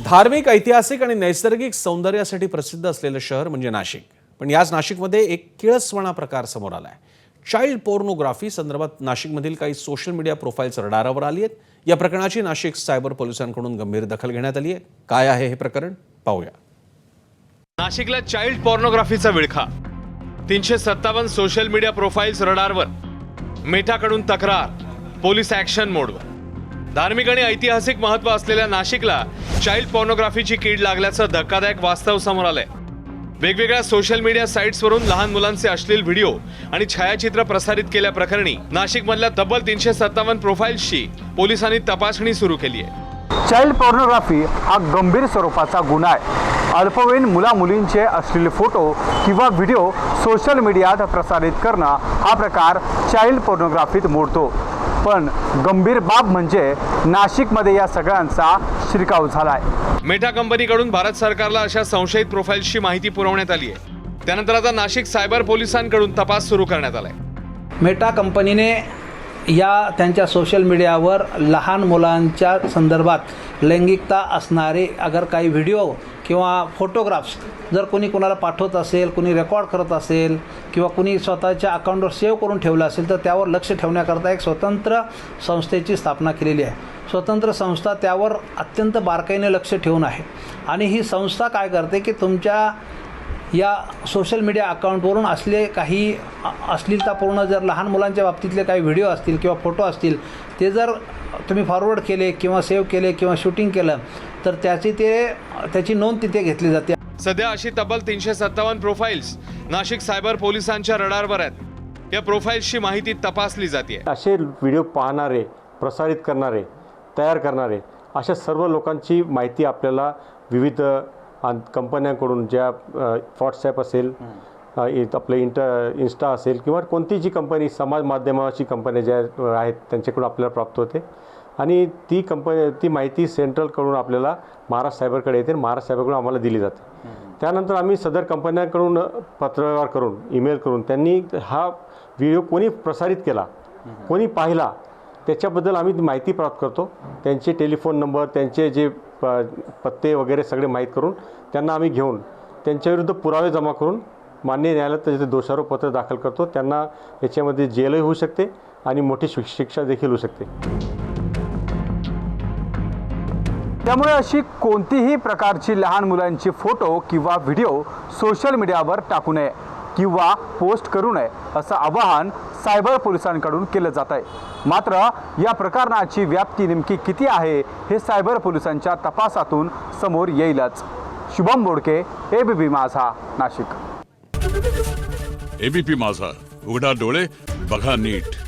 धार्मिक, ऐतिहासिक आणि नैसर्गिक सौंदर्यासाठी प्रसिद्ध असलेलं शहर म्हणजे नाशिक. पण याच नाशिकमध्ये एक किळसवाणा प्रकार समोर आलाय. चाइल्ड पोर्नोग्राफी संदर्भात नाशिकमधील काही सोशल मीडिया प्रोफाईल्स रडारावर आली आहेत. या प्रकरणाची नाशिक सायबर पोलिसांकडून गंभीर दखल घेण्यात आली आहे. काय आहे हे प्रकरण पाहूया. नाशिकला चाइल्ड पोर्नोग्राफीचा विळखा. 357 सोशल मीडिया प्रोफाईल्स रडारवर. मेटाकडून तक्रार. पोलीस ॲक्शन मोडवर. धार्मिक आणि ऐतिहासिक महत्त्व असलेल्या नाशिकला चाइल्ड पोर्नोग्राफीची कीड लागल्याचं धक्कादायक वास्तव समोर आलंय. वेगवेगळ्या सोशल मीडिया साइट्सवरून लहान मुलांचे अश्लील व्हिडिओ आणि छायाचित्र प्रसारित केल्याप्रकरणी नाशिकमधल्या तब्बल 357 प्रोफाईल्सची पोलिसांनी तपासणी सुरू केली आहे. चाइल्ड पोर्नोग्राफी हा गंभीर स्वरूपाचा गुन्हा आहे. अल्पवयीन मुला-मुलींचे अश्लील फोटो किंवा व्हिडिओ सोशल मीडियात प्रसारित करणं हा प्रकार चाइल्ड पोर्नोग्राफीत मोडतो. पण गंभीर बाब म्हणजे नाशिकमध्ये या सगळ्यांचा शिरकाव झालाय. मेटा कंपनीकडून भारत सरकारला अशा संशयित प्रोफाईल्सची माहिती पुरवण्यात आली आहे. त्यानंतर आता नाशिक सायबर पोलिसांकडून तपास सुरू करण्यात आलाय. मेटा कंपनीने या त्यांच्या सोशल मीडियावर लहान मुलांच्या संदर्भात लैंगिकता असणारे अगर काही व्हिडिओ किंवा फोटोग्राफ्स जर कोणी कोणाला पाठवत असेल, कोणी रेकॉर्ड करत असेल किंवा कोणी स्वतःच्या अकाउंटवर सेव्ह करून ठेवलं असेल तर त्यावर लक्ष ठेवण्याकरता एक स्वतंत्र संस्थेची स्थापना केलेली आहे. स्वतंत्र संस्था त्यावर अत्यंत बारकाईने लक्ष ठेवून आहे. आणि ही संस्था काय करते की तुमच्या या सोशल मीडिया अकाउंटवरून असले काही अश्लीलतापूर्ण जर लहान मुलांच्या बाबतीतले काही व्हिडिओ असतील किंवा फोटो असतील ते जर तुम्ही फॉरवर्ड केले किंवा सेव्ह केले किंवा शूटिंग केलं तर त्याची नोंद तिथे घेतली जाते. सध्या अशी तब्बल 357 प्रोफाईल्स नाशिक सायबर पोलिसांच्या रडारवर आहेत. या प्रोफाईल्सची माहिती तपासली जाते. असे व्हिडिओ पाहणारे, प्रसारित करणारे, तयार करणारे अशा सर्व लोकांची माहिती आपल्याला विविध कंपन्यांकडून ज्या व्हॉट्सॲप असेल, आपलं इन्स्टा असेल किंवा कोणती जी कंपनी समाज माध्यमाची कंपन्या ज्या आहेत त्यांच्याकडून आपल्याला प्राप्त होते. आणि ती माहिती सेंट्रलकडून आपल्याला महाराष्ट्र सायबरकडे येते. महाराष्ट्र सायबरकडून आम्हाला दिली जाते. त्यानंतर आम्ही सदर कंपन्यांकडून पत्रव्यवहार करून, ईमेल करून त्यांनी हा व्हिडिओ कोणी प्रसारित केला, कोणी पाहिला त्याच्याबद्दल आम्ही माहिती प्राप्त करतो. त्यांचे टेलिफोन नंबर, त्यांचे जे पत्ते वगैरे सगळे माहीत करून त्यांना आम्ही घेऊन त्यांच्याविरुद्ध पुरावे जमा करून मान्य न्यायालयात त्याचे दोषारोपपत्र दाखल करतो. त्यांना याच्यामध्ये जेलही होऊ शकते आणि मोठी शिक्षा देखील होऊ शकते. त्यामुळे अशी कोणतीही प्रकारची लहान मुलांची फोटो किंवा व्हिडिओ सोशल मीडियावर टाकू नये किंवा पोस्ट करू नये असं आवाहन सायबर पोलिसांकडून केलं जात आहे. मात्र या प्रकरणाची व्याप्ती नेमकी किती आहे हे सायबर पोलिसांच्या तपासातून समोर येईलच. शुभम बोडके, एबीपी माझा, नाशिक. एबीपी माझा, उघडा डोळे बघा नीट.